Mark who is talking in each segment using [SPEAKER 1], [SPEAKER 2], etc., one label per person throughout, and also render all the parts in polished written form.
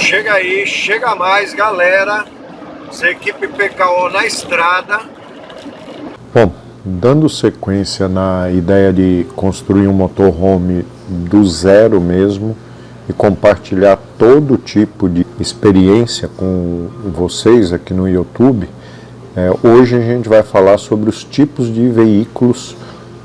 [SPEAKER 1] chega aí, chega mais, galera. Essa equipe PKO na estrada.
[SPEAKER 2] Bom, dando sequência na ideia de construir um motorhome do zero mesmo e compartilhar todo tipo de experiência com vocês aqui no YouTube, hoje a gente vai falar sobre os tipos de veículos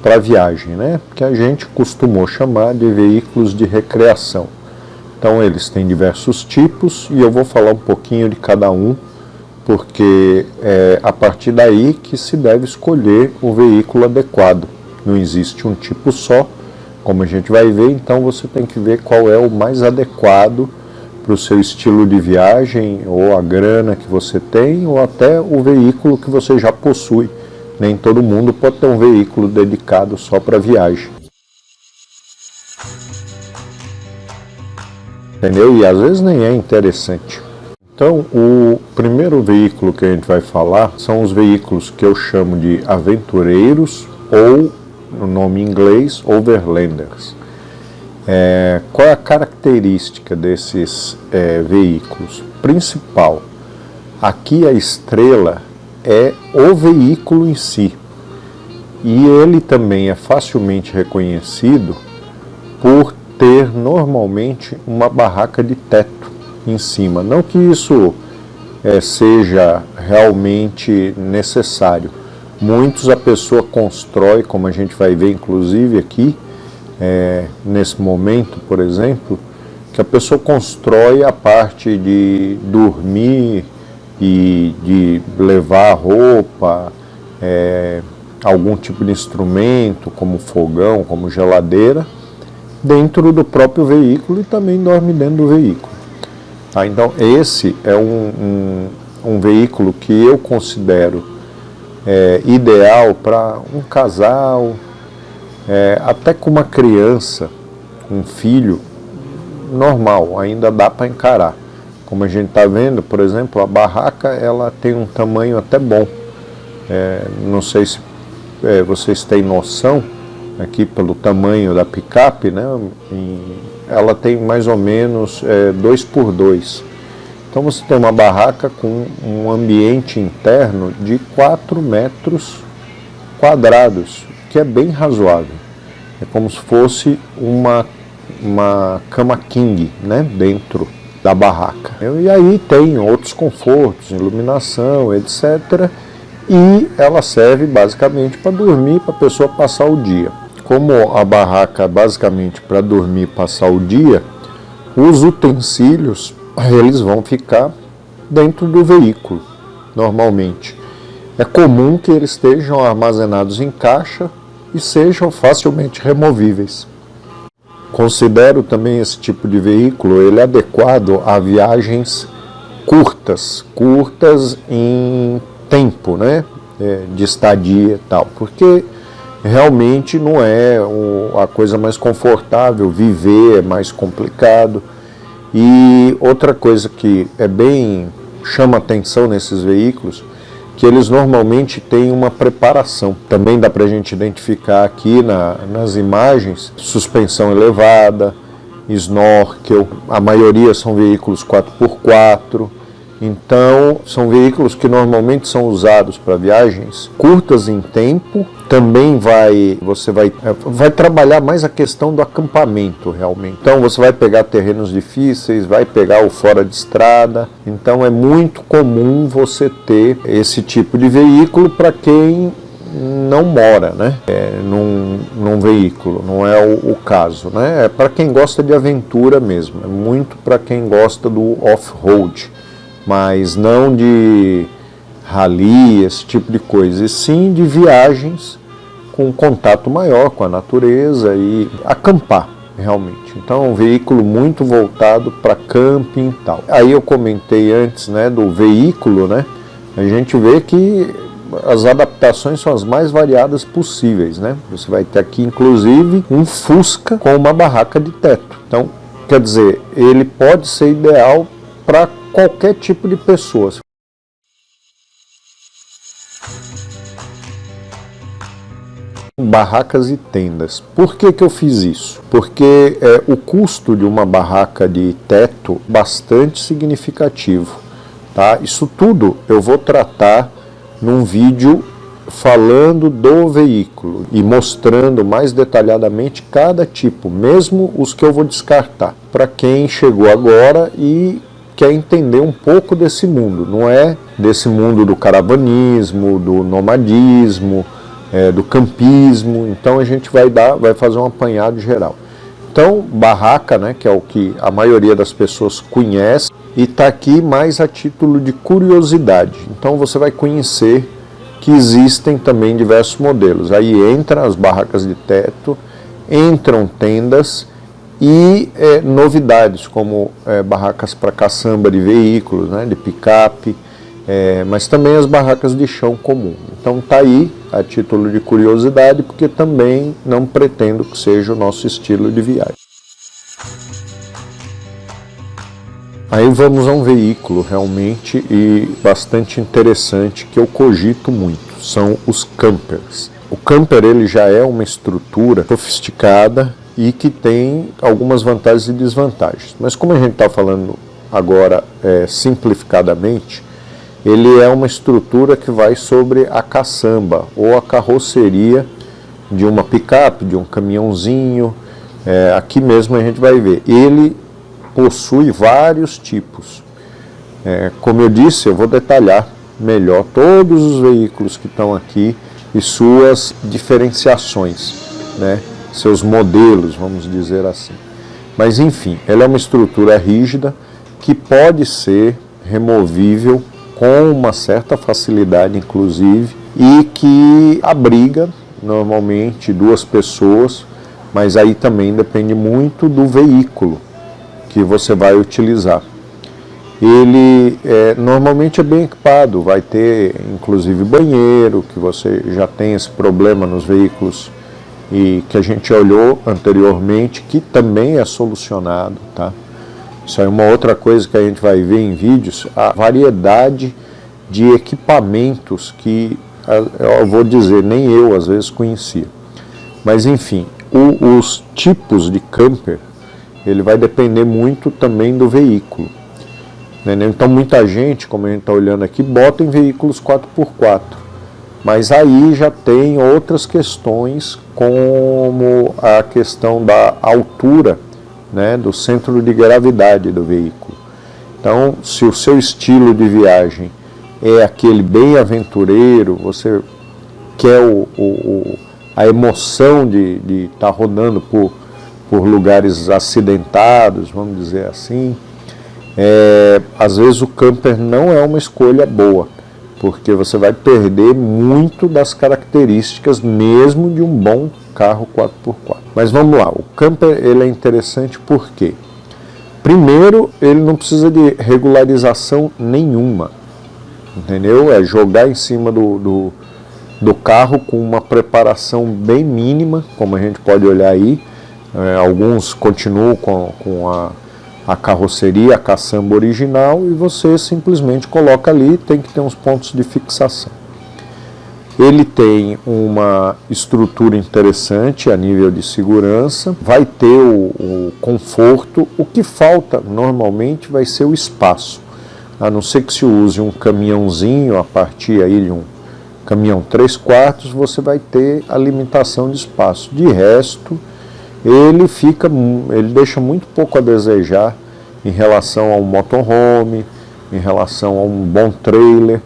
[SPEAKER 2] para viagem, né? Que a gente costumou chamar de veículos de recreação. Então eles têm diversos tipos e eu vou falar um pouquinho de cada um, porque é a partir daí que se deve escolher o veículo adequado. Não existe um tipo só, como a gente vai ver, então você tem que ver qual é o mais adequado para o seu estilo de viagem, ou a grana que você tem, ou até o veículo que você já possui. Nem todo mundo pode ter um veículo dedicado só para viagem. Entendeu? E às vezes nem é interessante. Então, o primeiro veículo que a gente vai falar são os veículos que eu chamo de aventureiros, ou, no nome em inglês, overlanders. Qual é a característica desses veículos? Principal, aqui a estrela é o veículo em si, e ele também é facilmente reconhecido por ter normalmente uma barraca de teto em cima. Não que isso seja realmente necessário. Muitos a pessoa constrói, como a gente vai ver inclusive aqui, nesse momento, por exemplo, que a pessoa constrói a parte de dormir e de levar roupa, algum tipo de instrumento, como fogão, como geladeira, dentro do próprio veículo, e também dorme dentro do veículo. Tá? Então esse é um veículo que eu considero ideal para um casal, até com uma criança, um filho, normal, ainda dá para encarar. Como a gente está vendo, por exemplo, a barraca ela tem um tamanho até bom. Não sei se vocês têm noção, aqui pelo tamanho da picape, né? Ela tem mais ou menos 2x2. Então você tem uma barraca com um ambiente interno de 4 metros quadrados, que é bem razoável. É como se fosse uma cama king, né? Dentro da barraca. E aí tem outros confortos, iluminação, etc. E ela serve basicamente para dormir, para a pessoa passar o dia. Como a barraca é basicamente para dormir e passar o dia, os utensílios eles vão ficar dentro do veículo, normalmente. É comum que eles estejam armazenados em caixa e sejam facilmente removíveis. Considero também esse tipo de veículo ele adequado a viagens curtas em tempo, né, de estadia e tal, porque realmente não é a coisa mais confortável, viver é mais complicado. E outra coisa que chama atenção nesses veículos, que eles normalmente têm uma preparação. Também dá para a gente identificar aqui nas imagens, suspensão elevada, snorkel, a maioria são veículos 4x4, então são veículos que normalmente são usados para viagens curtas em tempo. Também você vai trabalhar mais a questão do acampamento realmente. Então você vai pegar terrenos difíceis, vai pegar o fora de estrada. Então é muito comum você ter esse tipo de veículo para quem não mora, né? Num veículo, não é o caso, né? É para quem gosta de aventura mesmo, é muito para quem gosta do off-road, mas não de rally, esse tipo de coisa, e sim de viagens com contato maior com a natureza e acampar realmente. Então é um veículo muito voltado para camping e tal. Aí eu comentei antes, né, do veículo, né? A gente vê que as adaptações são as mais variadas possíveis, né? Você vai ter aqui inclusive um Fusca com uma barraca de teto. Então, quer dizer, ele pode ser ideal para qualquer tipo de pessoa. Barracas e tendas. Por que que eu fiz isso? Porque o custo de uma barraca de teto é bastante significativo, tá? Isso tudo eu vou tratar num vídeo falando do veículo e mostrando mais detalhadamente cada tipo, mesmo os que eu vou descartar, para quem chegou agora e quer entender um pouco desse mundo. Não é desse mundo do caravanismo, do nomadismo, do campismo. Então a gente vai fazer um apanhado geral. Então, barraca, né, que é o que a maioria das pessoas conhece, e está aqui mais a título de curiosidade. Então você vai conhecer que existem também diversos modelos. Aí entram as barracas de teto, entram tendas e novidades como barracas para caçamba de veículos, né, de picape, mas também as barracas de chão comum. Então tá aí a título de curiosidade, porque também não pretendo que seja o nosso estilo de viagem. Aí vamos a um veículo realmente e bastante interessante que eu cogito muito, são os campers. O camper ele já é uma estrutura sofisticada e que tem algumas vantagens e desvantagens. Mas como a gente está falando agora simplificadamente, ele é uma estrutura que vai sobre a caçamba ou a carroceria de uma picape, de um caminhãozinho. Aqui mesmo a gente vai ver. Ele possui vários tipos. Como eu disse, eu vou detalhar melhor todos os veículos que estão aqui e suas diferenciações, né? Seus modelos, vamos dizer assim. Mas enfim, ela é uma estrutura rígida que pode ser removível com uma certa facilidade, inclusive, e que abriga normalmente duas pessoas, mas aí também depende muito do veículo que você vai utilizar. Ele normalmente é bem equipado, vai ter inclusive banheiro, que você já tem esse problema nos veículos e que a gente olhou anteriormente, que também é solucionado, tá? Isso é uma outra coisa que a gente vai ver em vídeos, a variedade de equipamentos que, eu vou dizer, nem eu às vezes conhecia. Mas enfim, os tipos de camper, ele vai depender muito também do veículo. Então muita gente, como a gente está olhando aqui, bota em veículos 4x4. Mas aí já tem outras questões, como a questão da altura, né, do centro de gravidade do veículo. Então, se o seu estilo de viagem é aquele bem aventureiro, você quer a emoção de estar rodando por lugares acidentados, vamos dizer assim, às vezes o camper não é uma escolha boa, porque você vai perder muito das características mesmo de um bom carro 4x4. Mas vamos lá, o camper ele é interessante porque, primeiro, ele não precisa de regularização nenhuma, entendeu? É jogar em cima do carro com uma preparação bem mínima, como a gente pode olhar aí. Alguns continuam com a carroceria, a caçamba original, e você simplesmente coloca ali, tem que ter uns pontos de fixação. Ele tem uma estrutura interessante a nível de segurança, vai ter o conforto. O que falta normalmente vai ser o espaço, a não ser que se use um caminhãozinho, a partir aí de um caminhão 3/4, você vai ter a limitação de espaço. De resto, ele deixa muito pouco a desejar em relação a um motorhome, em relação a um bom trailer.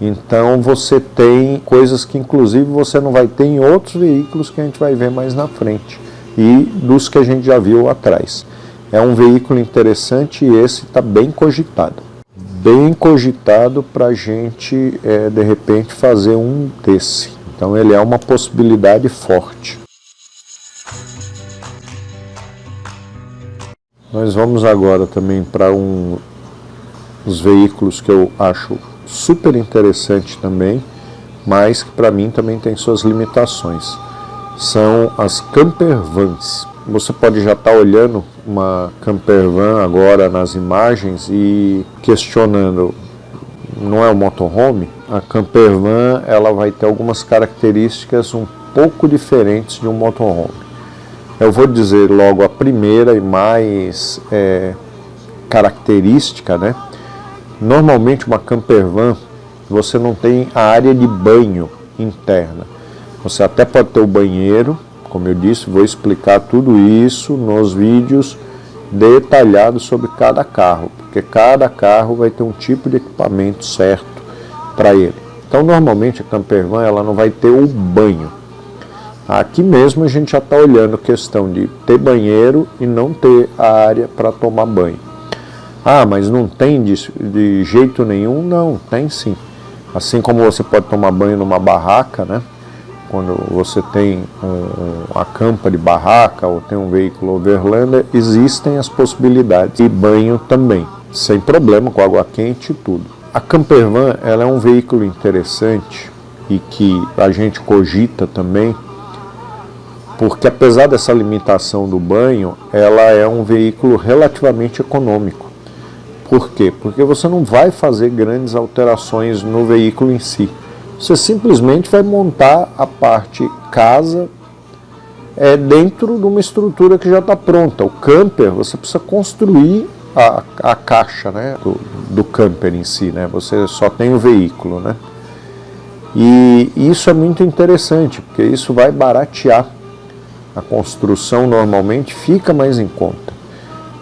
[SPEAKER 2] Então você tem coisas que inclusive você não vai ter em outros veículos que a gente vai ver mais na frente e dos que a gente já viu atrás. É um veículo interessante e esse está bem cogitado. Bem cogitado para a gente, de repente, fazer um desse. Então ele é uma possibilidade forte. Nós vamos agora também para os veículos que eu acho super interessante também, mas que para mim também tem suas limitações. São as camper vans. Você pode já estar olhando uma camper van agora nas imagens e questionando, não é um motorhome? A camper van ela vai ter algumas características um pouco diferentes de um motorhome. Eu vou dizer logo a primeira e mais característica, né? Normalmente uma campervan, você não tem a área de banho interna. Você até pode ter o banheiro, como eu disse, vou explicar tudo isso nos vídeos detalhados sobre cada carro, porque cada carro vai ter um tipo de equipamento certo para ele. Então, normalmente a campervan ela não vai ter o banho. Aqui mesmo a gente já está olhando questão de ter banheiro e não ter a área para tomar banho. Ah, mas não tem de jeito nenhum? Não, tem sim. Assim como você pode tomar banho numa barraca, né? Quando você tem uma campa de barraca ou tem um veículo overlander, existem as possibilidades de banho também, sem problema, com água quente e tudo. A campervan ela é um veículo interessante e que a gente cogita também, porque apesar dessa limitação do banho, ela é um veículo relativamente econômico. Por quê? Porque você não vai fazer grandes alterações no veículo em si. Você simplesmente vai montar a parte casa dentro de uma estrutura que já está pronta. O camper, você precisa construir a caixa, né, do camper em si, né? Você só tem o veículo, né? E isso é muito interessante, porque isso vai baratear. A construção normalmente fica mais em conta.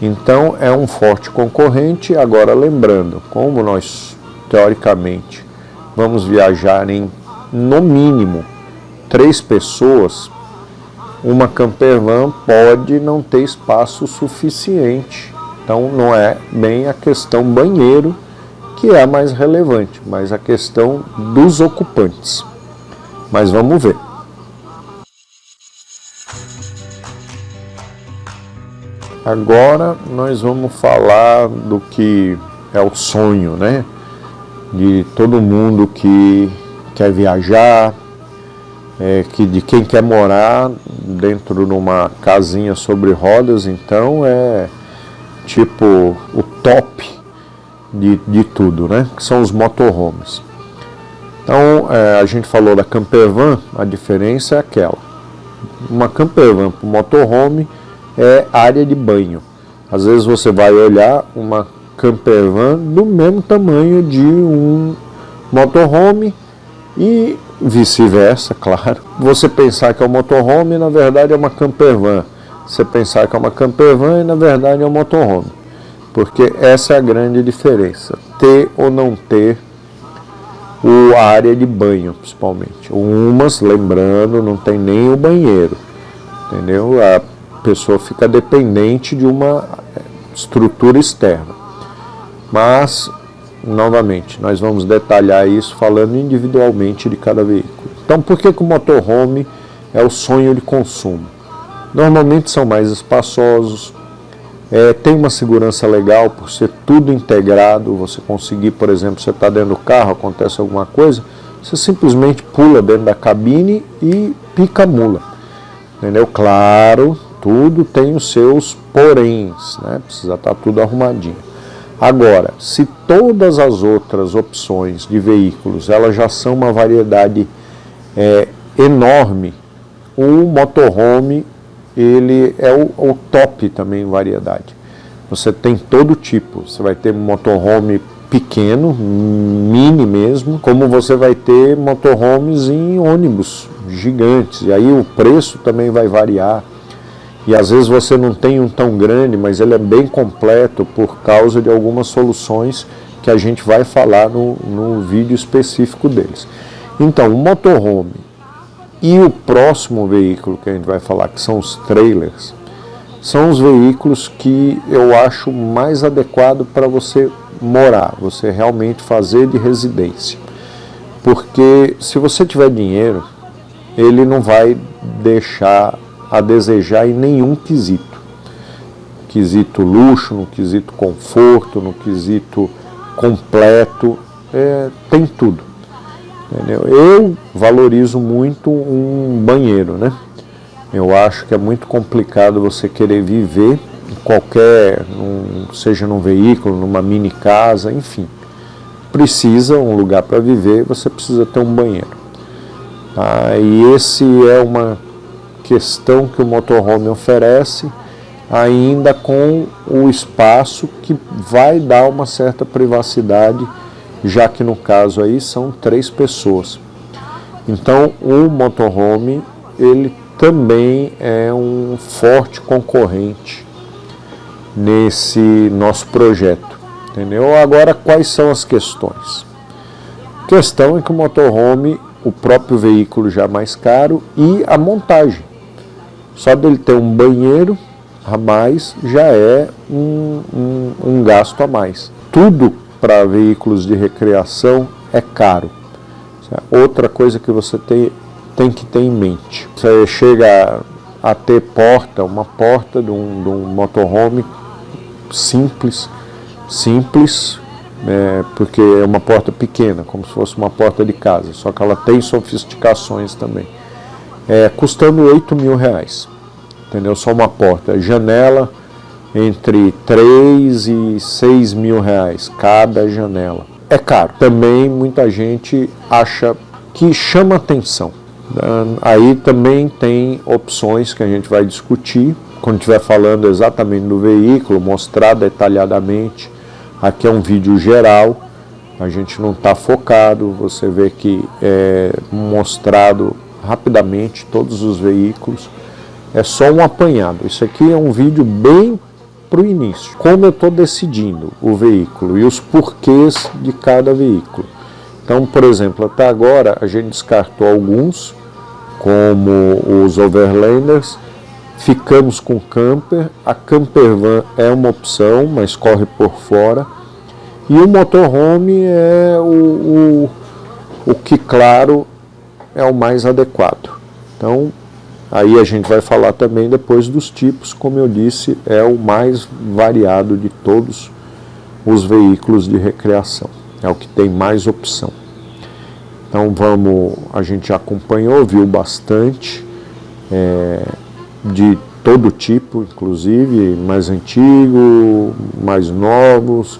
[SPEAKER 2] Então é um forte concorrente. Agora lembrando, como nós teoricamente vamos viajar em no mínimo 3 pessoas, uma campervan pode não ter espaço suficiente. Então não é bem a questão banheiro que é a mais relevante, mas a questão dos ocupantes. Mas vamos ver. Agora nós vamos falar do que é o sonho, né? De todo mundo que quer viajar, de quem quer morar dentro de uma casinha sobre rodas. Então é tipo o top de tudo, né? Que são os motorhomes. Então a gente falou da campervan, a diferença é aquela. Uma campervan para o motorhome é área de banho. Às vezes você vai olhar uma campervan do mesmo tamanho de um motorhome e vice-versa, claro. Você pensar que é um motorhome e na verdade é uma campervan. Você pensar que é uma campervan e na verdade é um motorhome. Porque essa é a grande diferença. Ter ou não ter a área de banho, principalmente. Umas, lembrando, não tem nem o banheiro. Entendeu? A pessoa fica dependente de uma estrutura externa. Mas, novamente, nós vamos detalhar isso falando individualmente de cada veículo. Então, por que o motorhome é o sonho de consumo? Normalmente são mais espaçosos, tem uma segurança legal por ser tudo integrado. Você conseguir, por exemplo, você está dentro do carro, acontece alguma coisa, você simplesmente pula dentro da cabine e pica a mula. Entendeu? Claro, tudo tem os seus poréns, né? Precisa estar tudo arrumadinho. Agora, se todas as outras opções de veículos elas já são uma variedade enorme, o motorhome ele é o top também em variedade. Você tem todo tipo, você vai ter motorhome pequeno, mini mesmo, como você vai ter motorhomes em ônibus gigantes, e aí o preço também vai variar. E às vezes você não tem um tão grande, mas ele é bem completo por causa de algumas soluções que a gente vai falar no vídeo específico deles. Então, o motorhome e o próximo veículo que a gente vai falar, que são os trailers, são os veículos que eu acho mais adequado para você morar, você realmente fazer de residência. Porque se você tiver dinheiro, ele não vai deixar a desejar em nenhum quesito. Quesito luxo, no quesito conforto, no quesito completo, tem tudo. Entendeu? Eu valorizo muito um banheiro, né? Eu acho que é muito complicado você querer viver em qualquer, seja num veículo, numa mini casa, enfim. Precisa um lugar para viver, você precisa ter um banheiro. Tá? E esse é uma questão que o motorhome oferece, ainda com o espaço que vai dar uma certa privacidade, já que no caso aí são 3 pessoas. Então o motorhome, ele também é um forte concorrente nesse nosso projeto, entendeu? Agora, quais são as questões? A questão é que o motorhome, o próprio veículo já é mais caro, e a montagem. Só dele ter um banheiro a mais já é um gasto a mais. Tudo para veículos de recreação é caro. Outra coisa que você tem que ter em mente. Você chega a ter uma porta de um motorhome simples, porque é uma porta pequena, como se fosse uma porta de casa, só que ela tem sofisticações também. Custando R$8.000, entendeu? Só uma porta, janela entre R$3.000 e R$6.000 cada janela. É caro. Também muita gente acha que chama atenção. Aí também tem opções que a gente vai discutir quando estiver falando exatamente do veículo, mostrar detalhadamente. Aqui é um vídeo geral, a gente não está focado, você vê que é mostrado rapidamente todos os veículos, é só um apanhado. Isso aqui é um vídeo bem para o início, como eu estou decidindo o veículo e os porquês de cada veículo. Então, por exemplo, até agora a gente descartou alguns, como os Overlanders, ficamos com camper, a campervan é uma opção, mas corre por fora, e o motorhome é o que, claro, é o mais adequado. Então, aí a gente vai falar também depois dos tipos, como eu disse, é o mais variado de todos os veículos de recreação, é o que tem mais opção. Então a gente já acompanhou, viu bastante, de todo tipo, inclusive mais antigo, mais novos,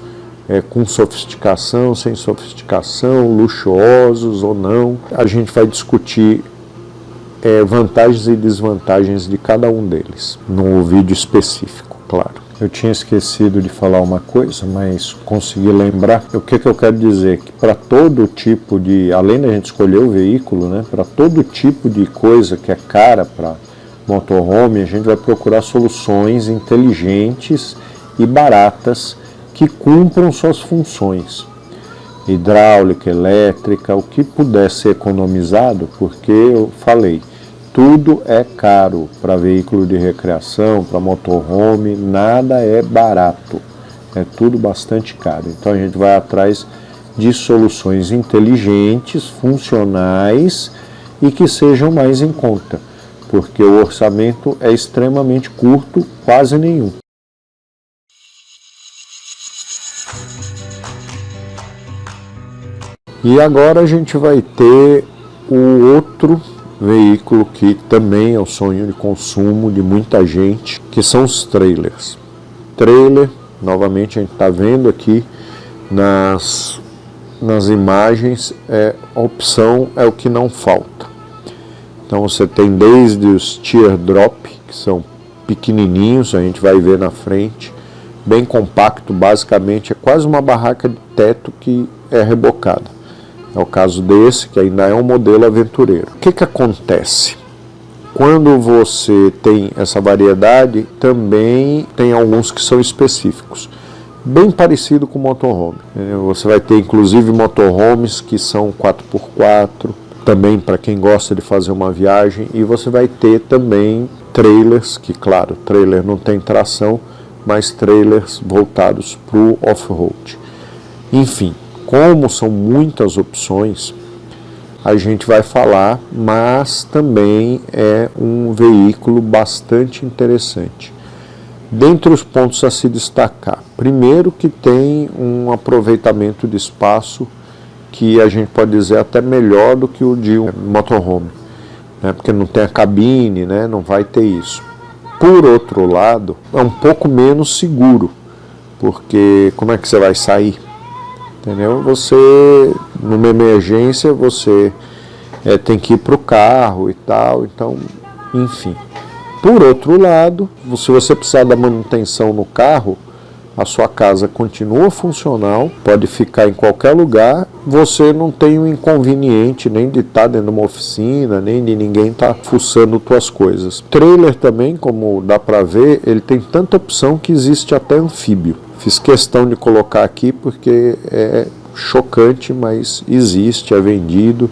[SPEAKER 2] com sofisticação, sem sofisticação, luxuosos ou não. A gente vai discutir vantagens e desvantagens de cada um deles, no vídeo específico, claro. Eu tinha esquecido de falar uma coisa, mas consegui lembrar. O que eu quero dizer? Que para todo tipo de, além da gente escolher o veículo, né, para todo tipo de coisa que é cara para motorhome, a gente vai procurar soluções inteligentes e baratas que cumpram suas funções. Hidráulica, elétrica, o que puder ser economizado, porque eu falei, tudo é caro para veículo de recreação, para motorhome, nada é barato, é tudo bastante caro. Então a gente vai atrás de soluções inteligentes, funcionais e que sejam mais em conta, porque o orçamento é extremamente curto, quase nenhum. E agora a gente vai ter o outro veículo que também é o sonho de consumo de muita gente, que são os trailers. Trailer, novamente a gente está vendo aqui nas imagens, a opção é o que não falta. Então você tem desde os teardrop, que são pequenininhos, a gente vai ver na frente, bem compacto, basicamente é quase uma barraca de teto que é rebocada. É o caso desse, que ainda é um modelo aventureiro. O que acontece? Quando você tem essa variedade, também tem alguns que são específicos. Bem parecido com o motorhome. Você vai ter inclusive motorhomes que são 4x4, também para quem gosta de fazer uma viagem. E você vai ter também trailers, que claro, trailer não tem tração, mas trailers voltados para o off-road. Enfim. Como são muitas opções, a gente vai falar, mas também é um veículo bastante interessante. Dentre os pontos a se destacar, primeiro que tem um aproveitamento de espaço que a gente pode dizer até melhor do que o de um motorhome, né? Porque não tem a cabine, né? Não vai ter isso. Por outro lado, é um pouco menos seguro, porque como é que você vai sair? Entendeu? Você, numa emergência, você tem que ir para o carro e tal, então, enfim. Por outro lado, se você precisar da manutenção no carro, a sua casa continua funcional, pode ficar em qualquer lugar, você não tem o inconveniente nem de estar dentro de uma oficina, nem de ninguém estar fuçando suas coisas. Trailer também, como dá para ver, ele tem tanta opção que existe até anfíbio. Fiz questão de colocar aqui porque é chocante, mas existe, é vendido,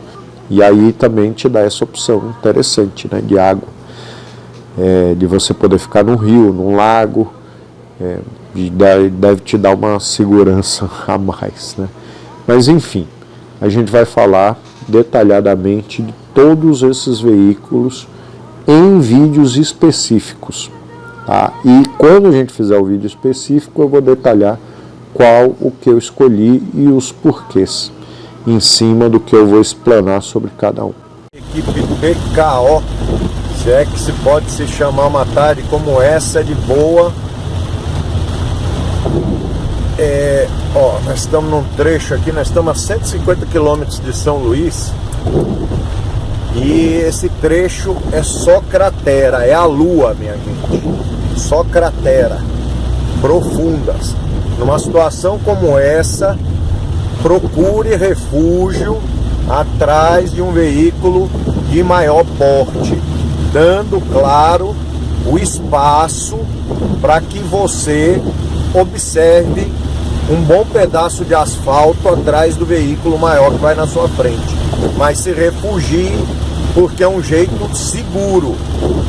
[SPEAKER 2] e aí também te dá essa opção interessante, né, de água, de você poder ficar num rio, num lago, deve te dar uma segurança a mais, né? Mas enfim, a gente vai falar detalhadamente de todos esses veículos em vídeos específicos, tá? E quando a gente fizer o vídeo específico, eu vou detalhar qual o que eu escolhi e os porquês, em cima do que eu vou explanar sobre cada um.
[SPEAKER 1] Equipe PKO, se é que se pode se chamar uma tarde como essa de boa. Nós estamos num trecho aqui, nós estamos a 150 quilômetros de São Luís, e esse trecho é só cratera, é a lua, minha gente, só cratera, profundas. Numa situação como essa, procure refúgio atrás de um veículo de maior porte, dando, claro, o espaço para que você observe um bom pedaço de asfalto atrás do veículo maior que vai na sua frente, mas se refugie porque é um jeito seguro.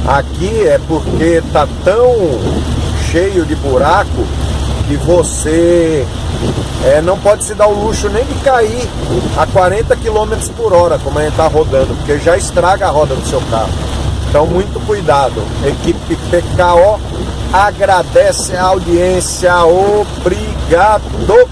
[SPEAKER 1] Aqui é porque tá tão cheio de buraco que você não pode se dar o luxo nem de cair a 40 km por hora, como a gente está rodando, porque já estraga a roda do seu carro. Então, muito cuidado. Equipe PKO agradece a audiência. Obrigado!